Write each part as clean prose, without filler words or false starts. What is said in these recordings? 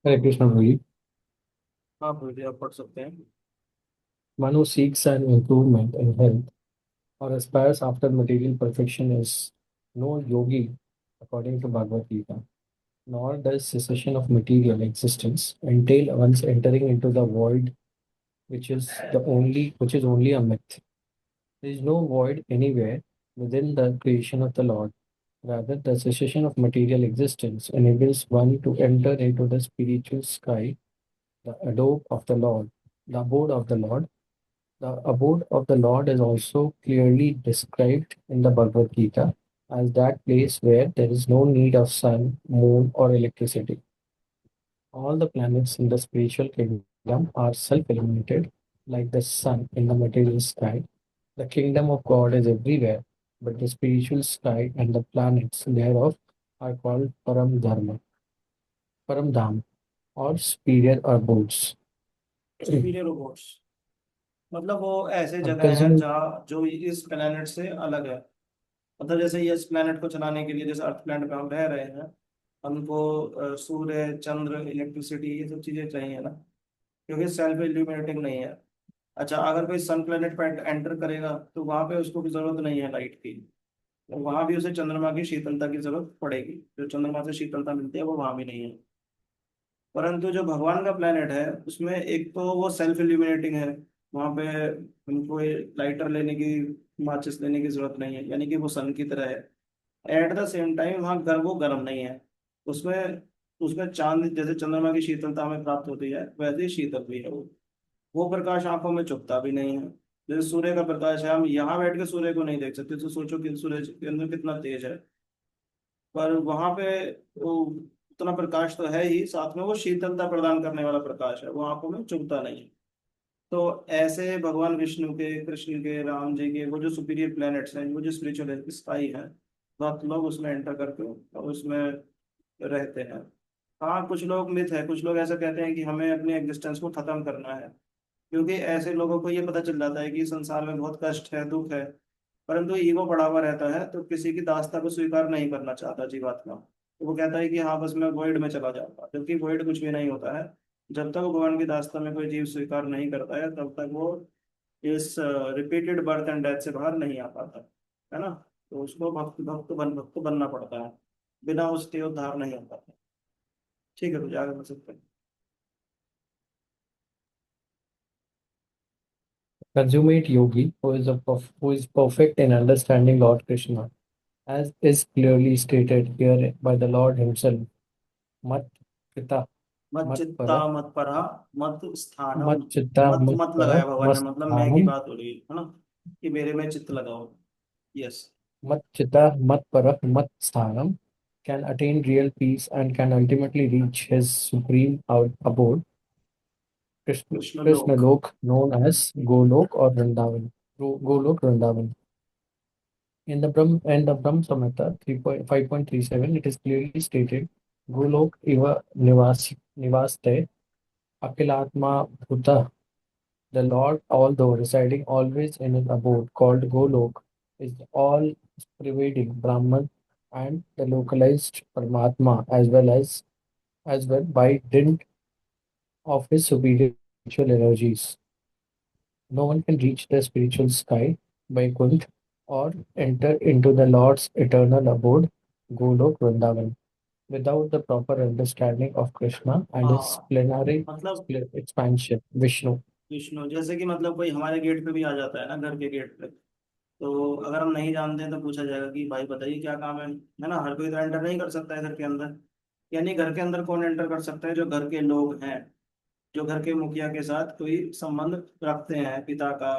हरे कृष्ण भाई। हाँ भैया आप पढ़ सकते हैं। One who seeks an improvement in health or aspires after material perfection is no yogi, according to Bhagavad Gita. Nor does cessation of material existence entail one's entering into the void, which is only a myth. There is no void anywhere within the creation of the Lord. Rather, the cessation of material existence enables one to enter into the spiritual sky, the abode of the Lord, the abode of the Lord. The abode of the Lord is also clearly described in the Bhagavad Gita as that place where there is no need of sun, moon, or electricity. All the planets in the spiritual kingdom are self illuminated, like the sun in the material sky. The kingdom of God is everywhere, but the spiritual sky and the planets thereof are called Param Dharma, Param Dham, or superior abodes. Superior robots मतलब वो ऐसे अब जगह है consume जहाँ जो इस planet से अलग है। मतलब जैसे ये इस प्लेनेट को चलाने के लिए जैसे अर्थ प्लेनेट पे हम रह रहे हैं, हमको सूर्य चंद्र इलेक्ट्रिसिटी ये सब चीजें चाहिए ना, क्योंकि सेल्फ इल्यूमिनेटिंग नहीं है। अच्छा, अगर कोई सन प्लेनेट पर एंटर करेगा तो वहां पे उसको भी जरूरत नहीं है लाइट की। तो वहां भी उसे चंद्रमा की शीतलता की जरूरत पड़ेगी, जो चंद्रमा से शीतलता मिलती है वो वहां भी नहीं है। परंतु जो भगवान का प्लेनेट है उसमें एक तो वो सेल्फ इल्यूमिनेटिंग है। वहां पे उनको लाइटर लेने की, माचिस लेने की जरूरत नहीं है, यानी कि वो सन की तरह है। एट द सेम टाइम वहाँ वो गर्म नहीं है। उसमें उसमें चांद जैसे चंद्रमा की शीतलता हमें प्राप्त होती है वैसे ही शीतल भी है वो प्रकाश आंखों में चुभता भी नहीं है। जैसे सूर्य का प्रकाश है, हम यहाँ बैठ के सूर्य को नहीं देख सकते, तो सोचो कि सूर्य के अंदर कितना तेज है। पर वहां पे वो उतना प्रकाश तो है ही, साथ में वो शीतलता प्रदान करने वाला प्रकाश है, वो आंखों में चुभता नहीं है। तो ऐसे भगवान विष्णु के, कृष्ण के, राम जी के वो जो सुपीरियर प्लैनेट्स हैं, वो जो स्पिरिचुअल स्काई है, बहुत लोग उसमें एंटर करके और उसमें रहते हैं। हाँ, कुछ लोग मिथ है, कुछ लोग ऐसा कहते हैं कि हमें अपनी एग्जिस्टेंस को खत्म करना है, क्योंकि ऐसे लोगों को ये पता चल जाता है कि संसार में बहुत कष्ट है, दुख है। परंतु ईगो बढ़ा हुआ रहता है तो किसी की दास्ता को स्वीकार नहीं करना चाहता जीवात्मा, तो वो कहता है कि हाँ बस मैं वॉइड में चला जाऊंगा, जबकि वॉइड कुछ भी नहीं होता है। जब तक वो भगवान की दास्ता में कोई जीव स्वीकार नहीं करता है तब तक वो इस रिपीटेड बर्थ एंड डेथ से बाहर नहीं आ पाता है ना। तो उसको भक्त बनना पड़ता है, बिना उसके उद्धार नहीं हो पाता। ठीक है, तो आगे बढ़ सकते हैं। consummate yogi who is perfect in understanding Lord Krishna, as is clearly stated here by the Lord Himself. Mat Pita, मत Mat चित्ता Para, मत परा मत स्थानम। Mat Chitta, मत Mat मत Para, लगाया भगवान ने, मतलब मैं की Masthanam, बात हो रही है ना, कि मेरे में चित्त लगाओ। Yes. Mat Chitta, Mat Para, Mat Sthanam can attain real peace and can ultimately reach his supreme abode, Krishna Krishna लोक। Lok, known as Golok or Vrindavan. Golok Vrindavan. In the Brahm Samhita 3.5.37, it is clearly stated, Golok Iva Nivaste Akilatma Bhuta. The Lord, although residing always in an abode called Golok, is all pervading Brahman and the localized Paramatma as well by dint of his superior spiritual energies. No one can reach the spiritual sky, Vaikuntha, or enter into the Lord's eternal abode, Golok Vrindavan, without the proper understanding of Krishna and his हाँ, plenary मतलब expansion, Vishnu. Vishnu जैसे कि मतलब कोई हमारे gate पे भी आ जाता है ना, घर के गेट पे, तो अगर हम नहीं जानते हैं तो पूछा जाएगा कि भाई बताइए क्या काम है ना। हर कोई तो एंटर नहीं कर सकता है घर के अंदर। यानी घर के अंदर कौन एंटर कर सकता है? जो घर के लोग हैं, जो घर के मुखिया के साथ कोई संबंध रखते हैं, पिता का,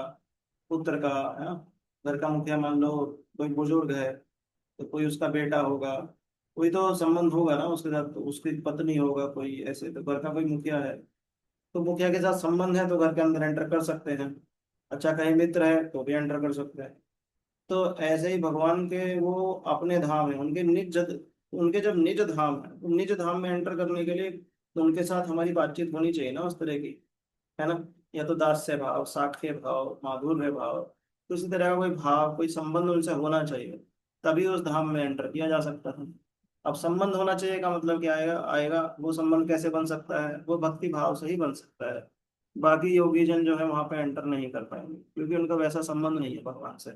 पुत्र का, है ना। घर का मुखिया मान लो कोई बुजुर्ग है, तो कोई उसका बेटा होगा, कोई तो संबंध होगा ना उसके साथ, तो उसकी पत्नी होगा कोई, ऐसे तो घर का कोई मुखिया है। तो मुखिया के साथ संबंध है तो घर के अंदर एंटर कर सकते हैं। अच्छा, कहीं मित्र है तो भी एंटर कर सकते हैं। तो ऐसे ही भगवान के वो अपने धाम है, उनके उनके जब निज धाम है, तो निज धाम में एंटर करने के लिए तो उनके साथ हमारी बातचीत होनी चाहिए ना, उस तरह की, है ना। या तो दास्य भाव, साख्य भाव, माधुर्य भाव, तो इसी तरह का कोई भाव, कोई संबंध उनसे होना चाहिए, तभी उस धाम में एंटर किया जा सकता है। अब संबंध होना चाहिए का मतलब क्या आएगा आएगा, वो संबंध कैसे बन सकता है, वो भक्ति भाव से ही बन सकता है। बाकी योगी जन जो है वहां पे एंटर नहीं कर पाएंगे, क्योंकि उनका वैसा संबंध नहीं है भगवान से,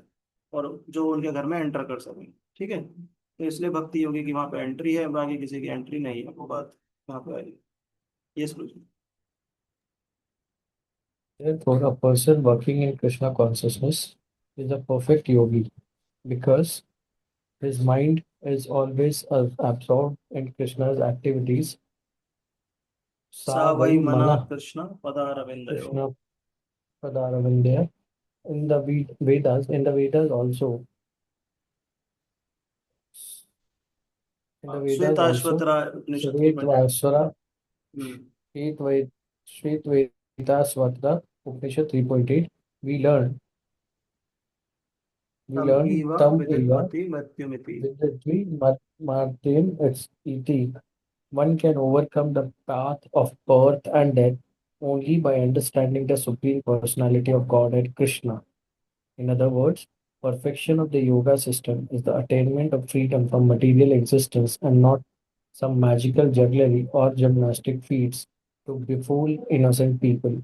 और जो उनके घर में एंटर कर सके। ठीक है, तो इसलिए भक्ति योगी की वहां पे एंट्री है, बाकी किसी की एंट्री नहीं है, वो बात वहां पे आएगी। ये समझो। Therefore, a person working in Krishna consciousness is a perfect yogi because his mind is always absorbed in Krishna's activities. सा Sa वै vai मना mana Krishna पदारविंदयो। Krishna Padaravindaya. In the Vedas also, in the Vedas also, श्वेताश्वतरा उपनिषद की पढ़। Shvetashvara, hmm. Shvetashvatra Upanishad 3.8, we learn, we तम learn इव Tam Eva विदित्वति मृत्युमिति। Vidyatvi Martin iti. One can overcome the path of birth and death only by understanding the Supreme Personality of Godhead Krishna. In other words, perfection of the yoga system is the attainment of freedom from material existence and not some magical jugglery or gymnastic feats to befool innocent people.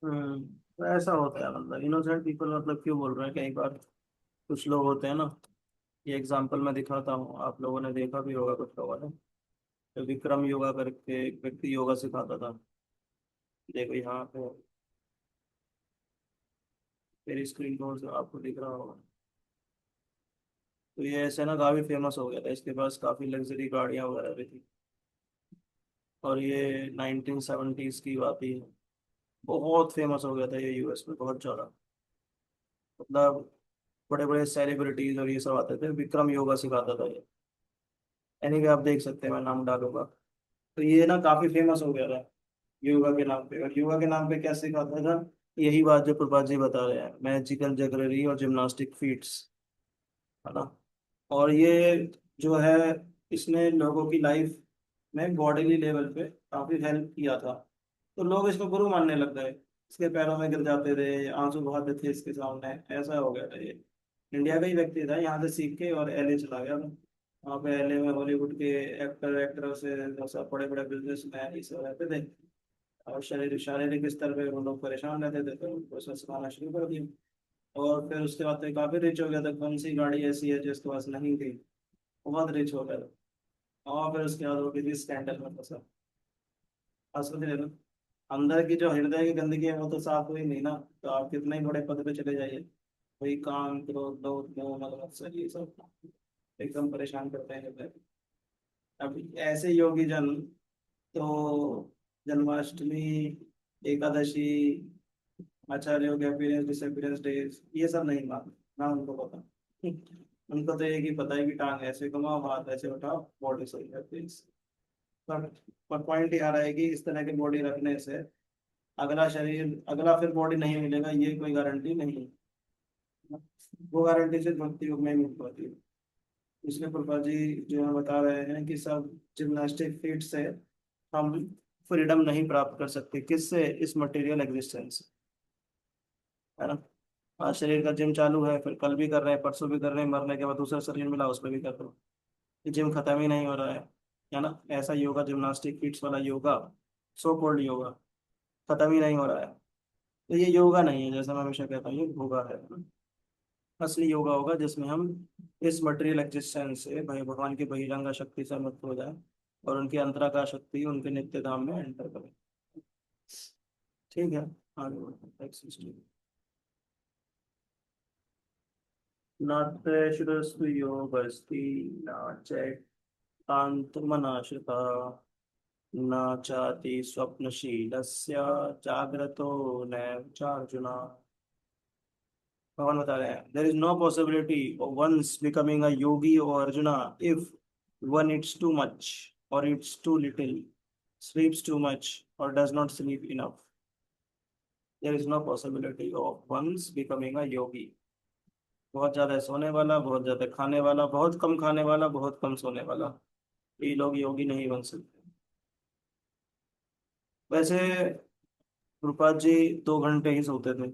तो ऐसा होता है, मतलब innocent people मतलब क्यों बोल रहे हैं, कई बार कुछ लोग होते हैं ना, ये एग्जांपल मैं दिखाता हूँ, आप लोगों ने देखा भी होगा कुछ लोगों ने। तो विक्रम योगा करके एक व्यक्ति योगा सिखाता था, देखो यहाँ पे मेरी स्क्रीन पर आपको दिख रहा होगा। तो ये ऐसे ना काफी फेमस हो गया था, इसके पास काफी लग्जरी गाड़ियां वगैरह भी थी, और ये 1970s की बात ही है। बहुत फेमस हो गया था ये यूएस में, बहुत ज्यादा, मतलब बड़े बड़े सेलिब्रिटीज और ये सब आते थे, विक्रम योगा सिखाता था ये। एनीवे आप देख सकते हैं, मैं नाम डालूंगा। तो ये ना काफी फेमस हो गया था योगा के नाम पे, और योगा के नाम पे क्या सिखाता था, यही बात जो प्रभात जी बता रहे हैं, मैजिकल जगररी और जिम्नास्टिक फीट्स, है ना। और ये जो है, इसने लोगों की लाइफ में बॉडीली लेवल पे काफी हेल्प किया था, तो लोग इसको गुरु मानने लग गए। इसके पैरों में गिर जाते थे, आंसू बहाते थे इसके सामने, ऐसा हो गया था ये। इंडिया का ही व्यक्ति था, यहाँ से सीख के और एलए चला गया था। वहाँ पे एलए में हॉलीवुड के एक्टर एक्टर से सब बड़े बड़े बिजनेसमैन ये सब रहते थे, और शारीरिक स्तर पे वो लोग परेशान रहते थे, तो उनको उसने सिखाना शुरू कर दिया। और फिर उसके बाद तो ये काफी रिच हो गया था, कौन सी गाड़ी ऐसी है जो इसके पास नहीं थी, बहुत रिच हो गया था। और फिर उसके बाद वो किसी स्कैंडल में फंसा। असल में अंदर की जो हृदय की गंदगी है वो तो साफ हुई नहीं ना, तो आप कितने ही बड़े पद पे चले जाइए, वही काम क्रोध लोभ मोह मद मत्सर ये सब एकदम परेशान करते हैं हृदय। अब ऐसे योगी जन तो जन्माष्टमी, एकादशी, आचार्यों के अपीयरेंस डिसअपीयरेंस डेज ये सब नहीं मानते ना, उनको पता। उनको तो एक ही पता है कि टांग ऐसे घुमाओ, हाथ ऐसे उठाओ, बॉडी सही रहती है। पर पर पॉइंट ये आ रहा है कि इस तरह की बॉडी रखने से अगला शरीर, अगला फिर बॉडी नहीं मिलेगा, ये कोई गारंटी नहीं है। वो गारंटी सिर्फ भक्ति योग में ही मिल पाती है। इसलिए प्रभा जी जो है बता रहे हैं कि सब जिम्नास्टिक फीट से हम फ्रीडम नहीं प्राप्त कर सकते, किससे, इस मटेरियल एग्जिस्टेंस से, है ना। आज शरीर का जिम चालू है, फिर कल भी कर रहे हैं, परसों भी कर रहे हैं, मरने के बाद दूसरा शरीर मिला उस पर भी कर रहे हैं, ये जिम खत्म ही नहीं हो रहा है ना। ऐसा योगा, जिम्नास्टिक फीट्स वाला योगा, सो कॉल्ड योगा, खत्म ही नहीं हो रहा है। तो ये योगा नहीं है, जैसा मैं हमेशा कहता हूँ, ये योगा है ना। असली योगा होगा जिसमें हम इस मटेरियल एग्जिस्टेंस से भाई भगवान की बहिरंगा शक्ति से मुक्त हो जाए, और उनकी अंतराकार शक्ति उनके नित्य धाम में एंटर करें। ठीक है, आगे बढ़ते हैं। Next story। नाट्यशुरस्तु योगस्ति न चैकान्तमनाश्रिता न चाति स्वप्नशीलस्य जाग्रतो नैव चार्जुना। भगवान बता रहे हैं, there is no possibility of one's becoming a yogi और Arjuna if one eats too much or eats too little, sleeps too much or does not sleep enough. There is no possibility of once becoming a yogi। बहुत ज्यादा सोने वाला, बहुत ज्यादा खाने वाला, बहुत कम खाने वाला, बहुत कम सोने वाला, ये लोग योगी नहीं बन सकते। वैसे रूपा जी 2 घंटे ही सोते थे,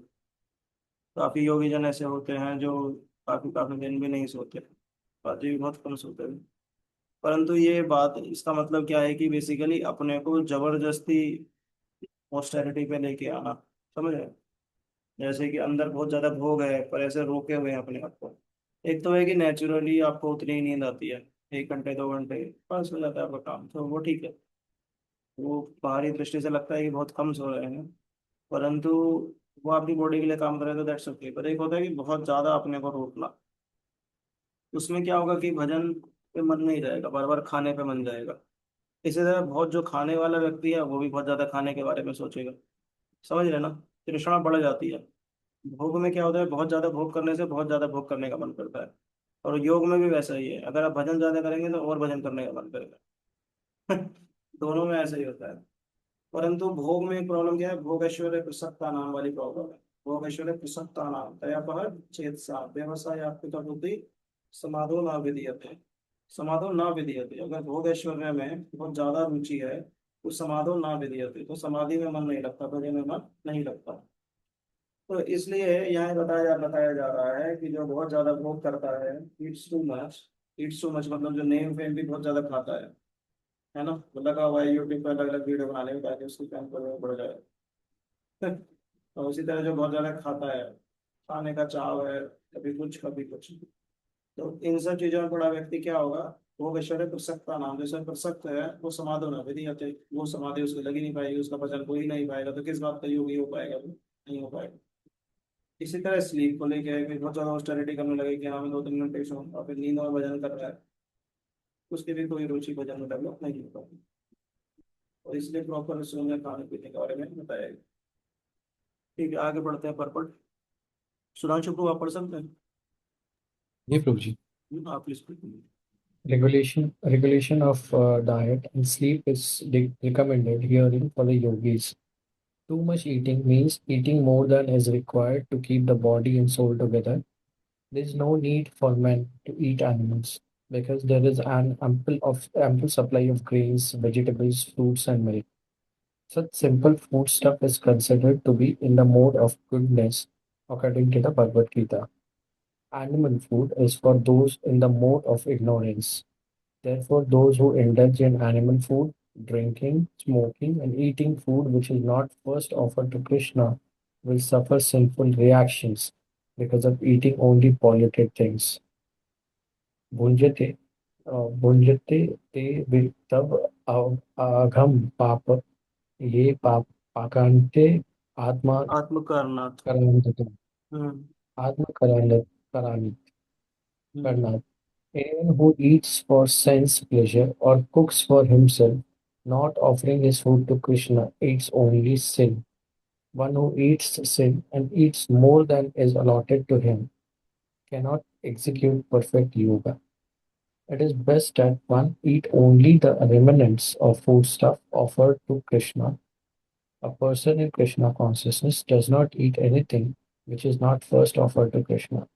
काफी योगी जन ऐसे होते हैं जो काफी काफी दिन भी नहीं सोते, रूपा जी भी बहुत कम सोते थे। परंतु ये बात, इसका मतलब क्या है कि बेसिकली अपने को जबरदस्ती ऑस्टेरिटी पे लेके आना, समझ रहे हैं? जैसे कि अंदर बहुत ज्यादा भोग है पर ऐसे रोके हुए हैं अपने आप को। एक तो है कि नेचुरली आपको उतनी ही नींद आती है, 1 घंटे 2 घंटे बस हो जाता है आपका काम, तो वो ठीक है। वो बाहरी दृष्टि से लगता है कि बहुत कम सो रहे हैं, परंतु वो आपकी बॉडी के लिए काम करे तो दैट्स ओके। पर एक होता है कि बहुत ज्यादा अपने को रोकना, उसमें क्या होगा कि भजन पे मन नहीं रहेगा, बार बार खाने पे मन जाएगा। इसी तरह बहुत जो खाने वाला व्यक्ति है वो भी बहुत ज्यादा खाने के बारे में सोचेगा, समझ रहे ना? तृष्णा बढ़ जाती है। भोग में क्या होता है, बहुत ज्यादा भोग करने से बहुत ज्यादा भोग करने का मन करता है। और योग में भी वैसा ही है, अगर आप भजन ज्यादा करेंगे तो और भजन करने का मन करेगा। दोनों में ऐसा ही होता है। परंतु भोग में एक प्रॉब्लम क्या है, भोग ऐश्वर्य प्रसक्ता नाम वाली प्रॉब्लम है। भोग ऐश्वर्य प्रसक्ता नाम तया चेतसा व्यवसाय आपका बुद्धि समाधो ना विधीयते। समाधो ना विधीयते, अगर भोग ऐश्वर्य में बहुत ज्यादा रुचि है तो समाधो ना विधीयते, तो समाधि में मन नहीं लगता, भजन में मन नहीं लगता। तो इसलिए यहाँ बताया जा रहा है कि जो बहुत ज्यादा भोग करता है, it's too much. It's too much मतलब जो नेम फेम भी बहुत ज्यादा खाता है ना, वो लगा हुआ है यूट्यूब पर अलग अलग वीडियो बनाने में ताकि उसकी फैन फॉलोइंग बढ़ जाए। तो उसी तरह जो बहुत ज्यादा खाता है, खाने का चाव है, कभी कुछ कभी कुछ, तो इन सब चीजों में बड़ा व्यक्ति क्या होगा, वो ऐश्वर्य प्रसक्ता नाम, जैसे प्रसक्त है वो समाधि ना विधि हते, वो समाधि उसको लगी नहीं पाएगी, उसका वचन हो ही नहीं पाएगा, तो किस बात का योगी हो पाएगा वो? नहीं हो पाएगा। इसी तरह स्लीप को लेके है कि बहुत ज्यादा ऑस्टेरिटी करने लगे कि हाँ मैं 2 3 घंटे सो, और फिर नींद में भजन कर रहा है, उसकी भी कोई रुचि भजन में डेवलप नहीं हो पाती। और इसलिए प्रॉपर सोने खाने पीने के बारे में बताया गया। ठीक है, आगे बढ़ते हैं पर्पट। सुधांशु प्रभु आप पढ़ सकते हैं? ये प्रभु जी। आप please. Regulation of diet and sleep is recommended herein for the yogis. Too much eating means eating more than is required to keep the body and soul together. There is no need for men to eat animals because there is an ample supply of grains, vegetables, fruits, and milk. Such simple food stuff is considered to be in the mode of goodness, according to the Bhagavad Gita. Animal food is for those in the mode of ignorance. Therefore, those who indulge in animal food, drinking, smoking, and eating food which is not first offered to Krishna will suffer sinful reactions because of eating only polluted things. भुंजते भुंजते ते तब अघम पाप ये पाप पाकांते आत्मा आत्मकारनाथ। करांत हम्म। आत्मा करांत हम्म। करना. Anyone who eats for sense pleasure or cooks for himself, not offering his food to Krishna, eats only sin. One who eats sin and eats more than is allotted to him cannot execute perfect yoga. It is best that one eat only the remnants of foodstuff offered to Krishna. A person in Krishna consciousness does not eat anything which is not first offered to Krishna.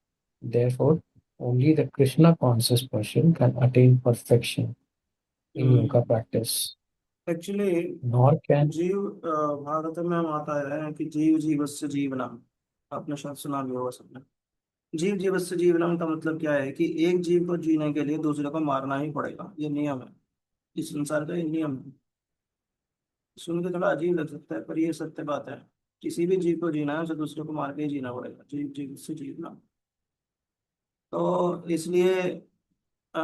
Therefore, only the Krishna conscious person can attain perfection in yoga hmm. practice. Actually Nor can जीव भारत में हम आता है कि जीव जीवस्य जीवनम, आपने शायद सुना भी होगा सबने। जीव जीवस्य जीवनम का मतलब क्या है कि एक जीव को जीने के लिए दूसरे को मारना ही पड़ेगा, ये नियम है, इस संसार का ये नियम है। सुन के थोड़ा अजीब लग सकता है पर ये सत्य बात है। किसी भी जीव को जीना है उसे दूसरे को मार के ही जीना पड़ेगा, जीव जीव से जीवना। तो इसलिए अ,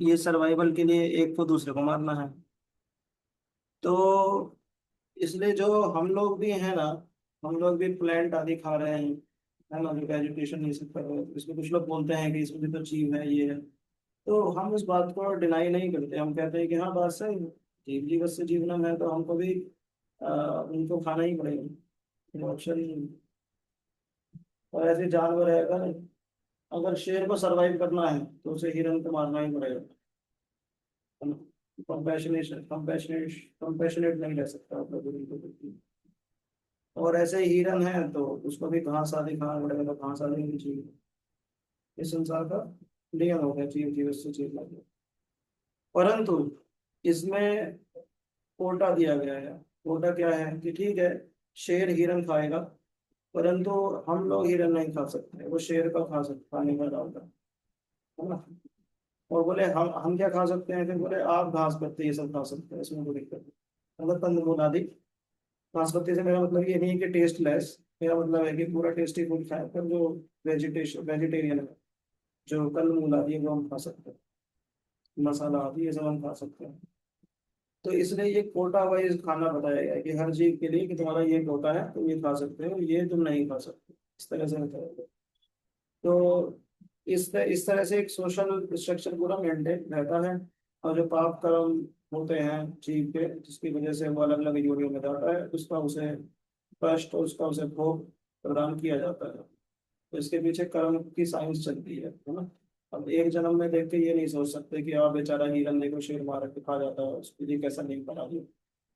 ये सर्वाइवल के लिए एक को दूसरे को मारना है। तो इसलिए जो हम लोग भी हैं ना, हम लोग भी प्लांट आदि खा रहे हैं, है ना, जो वेजिटेशन ये सब कर रहे हैं, इसमें कुछ लोग बोलते हैं कि इसमें भी तो जीव है ये है। तो हम इस बात को डिनाई नहीं करते, हम कहते हैं कि हाँ बात सही है, जीव जीवस्य जीवनम है तो हमको भी उनको खाना ही पड़ेगा, ऑप्शन नहीं है। और ऐसे जानवर है, अगर अगर शेर को सरवाइव करना है तो उसे हिरन को मारना ही पड़ेगा। कंपैशनेट कंपैशनेट कंपैशनेट नहीं रह सकता मतलब उनको कुछ। और ऐसे ही हिरन है तो उसको भी घास आदि खाना पड़ेगा, तो घास आदि नहीं चाहिए। इस संसार का नियम हो गया, जीव जीव से जीव लगे। परंतु इसमें कोटा दिया गया है। कोटा क्या है कि ठीक है, शेर हिरन खाएगा, परंतु हम लोग हिरन नहीं खा सकते, वो शेर का खा सकते, खाने का डालता है ना। और बोले हम क्या खा सकते हैं, फिर बोले आप घास पत्ते ये सब खा सकते हैं, इसमें कोई दिक्कत नहीं, मतलब कंदमूल आदि। घास पत्ते से मेरा मतलब ये नहीं है कि टेस्ट लेस, मेरा मतलब है कि पूरा टेस्टी फूड खाएं, पर जो वेजिटेरियन है, जो कंदमूल आदि है वो हम खा सकते हैं, मसाला आदि ये सब हम खा सकते हैं। तो इसलिए ये कोटा वाइज खाना बताया गया है कि हर जीव के लिए कि तुम्हारा ये कोटा है, तुम ये खा सकते हो, ये तुम नहीं खा सकते, इस तरह से बताया गया। तो इस तरह से एक सोशल स्ट्रक्चर पूरा मेंटेन रहता है। और जो पाप कर्म होते हैं जीव के, जिसकी वजह से वो अलग अलग योनियों में जाता है, उसका उसे कष्ट, उसका उसे भोग प्रदान किया जाता है। तो इसके पीछे कर्म की साइंस चलती है ना। अब एक जन्म में देख के ये नहीं सोच सकते कि आप बेचारा हिरन देखो शेर मार के खा जाता है, उसके लिए कैसा नहीं बना दिया।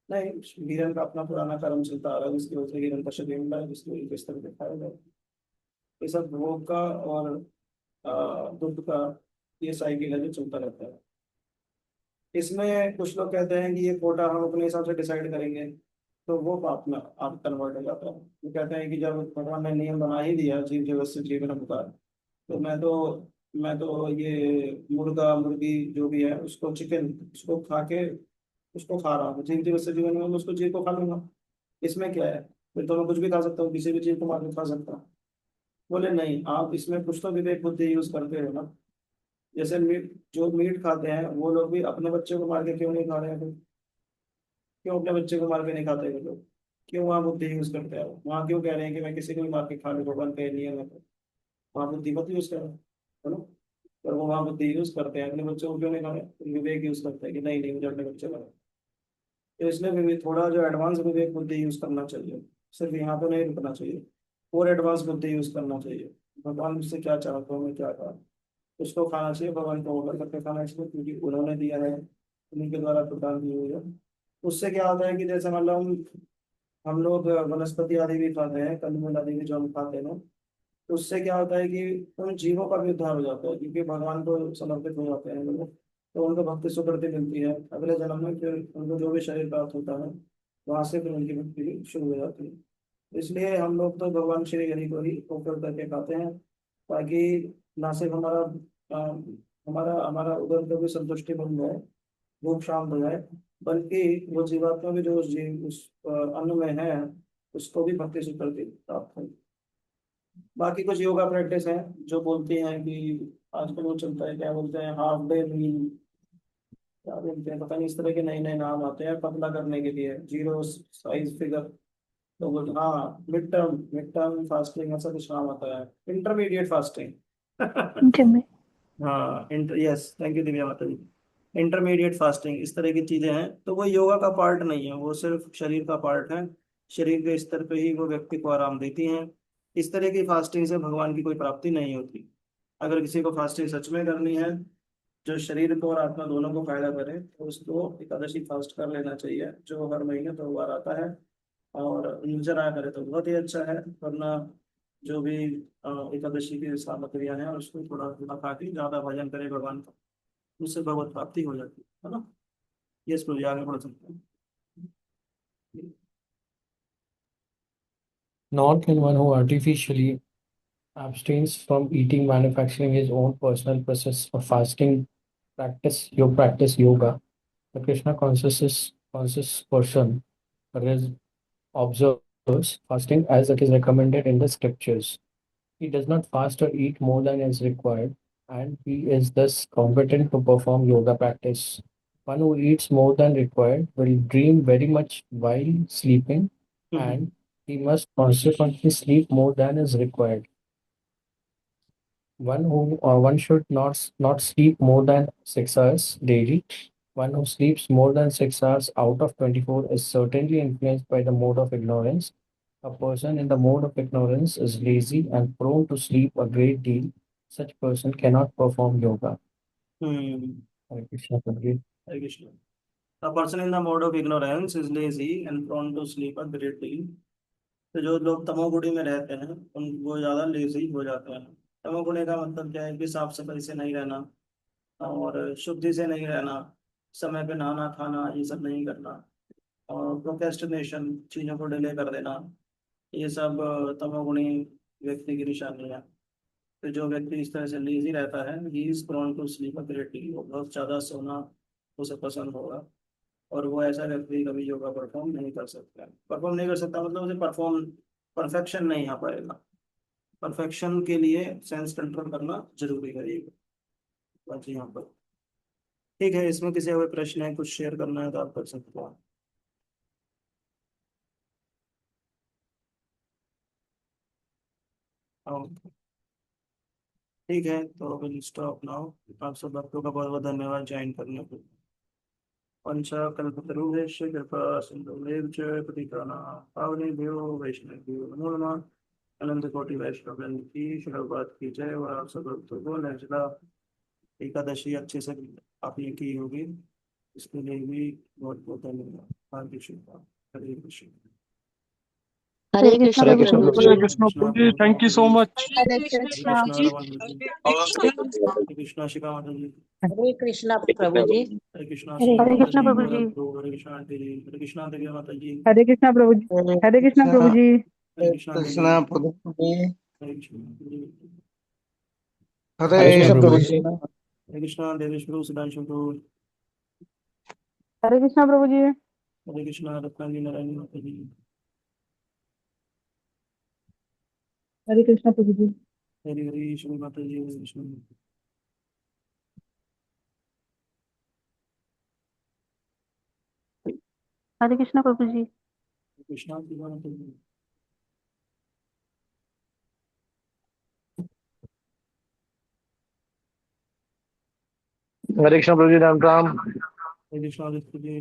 नहीं, हिरन का अपना पुराना कर्म चलता आ रहा है, जिसकी वजह से हिरन का शरीर मिला है, जिसकी वजह से इस तरह दिखाया गया है। ये सब भोग का और दुख का ये साइकिल है जो चलता रहता है। इसमें कुछ लोग कहते हैं कि ये कोटा हम अपने हिसाब से डिसाइड करेंगे, तो वो पाप में आप कन्वर्ट हो जाता है। वो कहते हैं कि जब भगवान ने नियम बना ही दिया जीव जगत से जीवन मुक्ता, तो मैं तो ये मुर्गा मुर्गी जो भी है उसको, चिकन उसको खा के उसको खा रहा हूँ, जीव जगत से जीवन में मैं उसको जीव को खा लूंगा, इसमें क्या है, फिर तो मैं कुछ भी खा सकता हूँ, किसी भी चीज को मार के खा सकता हूँ। बोले नहीं, आप इसमें कुछ तो विवेक बुद्धि यूज करते हो ना। जैसे मीट, जो मीट खाते हैं वो लोग भी अपने बच्चे को मार के क्यों नहीं खा रहे हैं फिर? क्यों अपने बच्चे को मार के नहीं खाते वो लोग? क्यों वहाँ बुद्धि यूज करते हैं? वहाँ क्यों कह रहे हैं कि मैं किसी को भी मार के खा लूँ, भगवान का ये नियम है, तो वहाँ बुद्धि मत यूज करो, है ना। पर वो वहाँ बुद्धि यूज करते हैं, अपने बच्चों को क्यों नहीं खा रहे? विवेक यूज करते हैं कि नहीं नहीं, मुझे अपने बच्चे को, तो इसलिए विवेक, थोड़ा जो एडवांस विवेक बुद्धि यूज करना चाहिए, सिर्फ यहाँ पे नहीं रुकना चाहिए, और एडवांस बुद्धि यूज करना चाहिए। भगवान मुझसे क्या चाहता हूँ, मैं क्या कहा, उसको खाना चाहिए, भगवान को ऑर्डर करके खाना चाहिए, क्योंकि उन्होंने दिया है, उन्हीं के द्वारा प्रदान की हुई है। उससे क्या होता है कि जैसे मतलब हम लोग वनस्पति आदि भी खाते हैं, कंदमूल आदि भी जो हम खाते हैं, तो उससे क्या होता है कि उन जीवों का भी उद्धार हो जाता है, क्योंकि भगवान को समर्पित हो जाते हैं लोग, तो उनको भक्ति सुकृति मिलती है, अगले जन्म में फिर उनको जो भी शरीर प्राप्त होता है, वहां से फिर उनकी भक्ति भी शुरू हो जाती है। इसलिए हम लोग तो भगवान श्री हरि को ही ऑफर करके खाते हैं, ताकि ना सिर्फ अ, हमारा हमारा उधर को भी संतुष्टि बन जाए, भूख शांत हो जाए, बल्कि वो जीवात्मा भी जो उस जीव उस अन्न में है, उसको भी भक्ति सुकृति प्राप्त हो। बाकी कुछ योगा प्रैक्टिस है जो बोलती हैं कि आजकल वो चलता है, क्या बोलते हैं, हाफ डे मील, क्या बोलते हैं पता नहीं, इस तरह के नए नए नाम आते हैं पतला करने के लिए, जीरो साइज फिगर। तो वो हाँ, मिड टर्म फास्टिंग ऐसा कुछ नाम आता है, इंटरमीडिएट फास्टिंग। इंटरमीडिएट। हाँ, inter yes, thank you Divya माता जी। इंटरमीडिएट फास्टिंग इस तरह की चीजें हैं, तो वो योगा का पार्ट नहीं है, वो सिर्फ शरीर का पार्ट है। शरीर के स्तर पे ही वो व्यक्ति को आराम देती हैं। इस तरह की फास्टिंग से भगवान की कोई प्राप्ति नहीं होती। अगर किसी को फास्टिंग सच में करनी है, जो शरीर को और आत्मा दोनों को फायदा करे, तो उसको एकादशी फास्ट कर लेना चाहिए, जो हर महीने 2 बार आता है। और निर्जरा करे तो बहुत ही अच्छा है, वरना जो भी एकादशी की सामग्रियां हैं उसको थोड़ा थोड़ा खा के ज्यादा भजन करे भगवान का, उससे भगवत प्राप्ति हो जाती है ना। ये इसको आगे बढ़ सकते हैं। Nor can one who artificially abstains from eating manufacturing his own personal process of fasting practice yoga. The Krishna conscious person observes fasting as it is recommended in the scriptures. He does not fast or eat more than is required, and he is thus competent to perform yoga practice. One who eats more than required will dream very much while sleeping, hmm. and he must consequently sleep more than is required. One should not sleep more than 6 hours daily. One who sleeps more than 6 hours out of 24 is certainly influenced by the mode of ignorance. A person in the mode of ignorance is lazy and prone to sleep a great deal. Such person cannot perform yoga. Hmm. Hare Krishna, Prabhuji. Hare Krishna. A person in the mode of ignorance is lazy and prone to sleep a great deal. तो जो लोग तमोगुणी में रहते हैं उन वो ज्यादा lazy हो जाते हैं। तमोगुणी का मतलब क्या है कि साफ सफाई से नहीं रहना, और शुद्धि से नहीं रहना, समय पे नहाना खाना ये सब नहीं करना, और प्रोक्रेस्टिनेशन, चीजों को डिले कर देना, ये सब तमोगुणी व्यक्ति की निशानी है। तो जो व्यक्ति इस तरह से लेजी रहता है, ही इज प्रोन टू स्लीपबिलिटी, वो बहुत ज़्यादा सोना उसे पसंद होगा। और वो ऐसा व्यक्ति कभी योगा परफॉर्म नहीं कर सकता। परफॉर्म नहीं कर सकता मतलब उसे परफेक्शन नहीं आ पाएगा। परफेक्शन के लिए सेंस कंट्रोल करना जरूरी है ये बात यहाँ पर। ठीक है, इसमें किसी और प्रश्न है, कुछ शेयर करना है तो आप कर सकते हो। हाँ, ठीक है, तो विल स्टॉप नाउ। आप सब भक्तों का बहुत बहुत धन्यवाद ज्वाइन करने के लिए। पंचाकल्पतरुभ्यश्च कृपा सिन्धुभ्येव च पतितानां पावनेभ्यो वैष्णवेभ्यो नमो नमः। अनंत कोटि वैष्णव वृंद की शुरुआत की जय। और आप सब भक्तों को निर्जला एकादशी अच्छे से आपने की होगी, इसके लिए भी बहुत बहुत धन्यवाद। हार्दिक शुभकामनाएं। हरे कृष्ण। हरे कृष्ण हरे प्रभु कृष्ण जी। प्रभु हरे जी। हरे कृष्ण कृष्णा प्रभु जी, thank you so much. Hare Hare Krishna. Krishna Raman ji. हरे कृष्णा शिखा माता जी। हरे कृष्णा प्रभु जी। हरे कृष्णा हरे सुनीता हरे माता कृष्ण जी, प्रभु जी। गोरख प्रभु, हरे कृष्णा आंटी जी, हरे कृष्णा दिव्या माता जी, हरे कृष्ण प्रभु जी। हरे कृष्ण प्रभु जी। हरे कृष्णा देवी, कृष्णा प्रभु जी। हरे कृष्णा हरे हरे कृष्ण प्रभु जी। कृष्णा। हरे कृष्णा देवेश प्रभु सुधांशु प्रभु, हरे कृष्ण प्रभु जी। हरे कृष्णा रत्नाजी नारायण माता जी, हरे कृष्ण प्रभु जी। हरे हरे श्री माता जी, हरे कृष्ण। हरे कृष्ण प्रभु जी। कृष्णा शिवा माता जी। हरे कृष्ण प्रभु जी। राम राम। हरे कृष्णा आदित्य जी।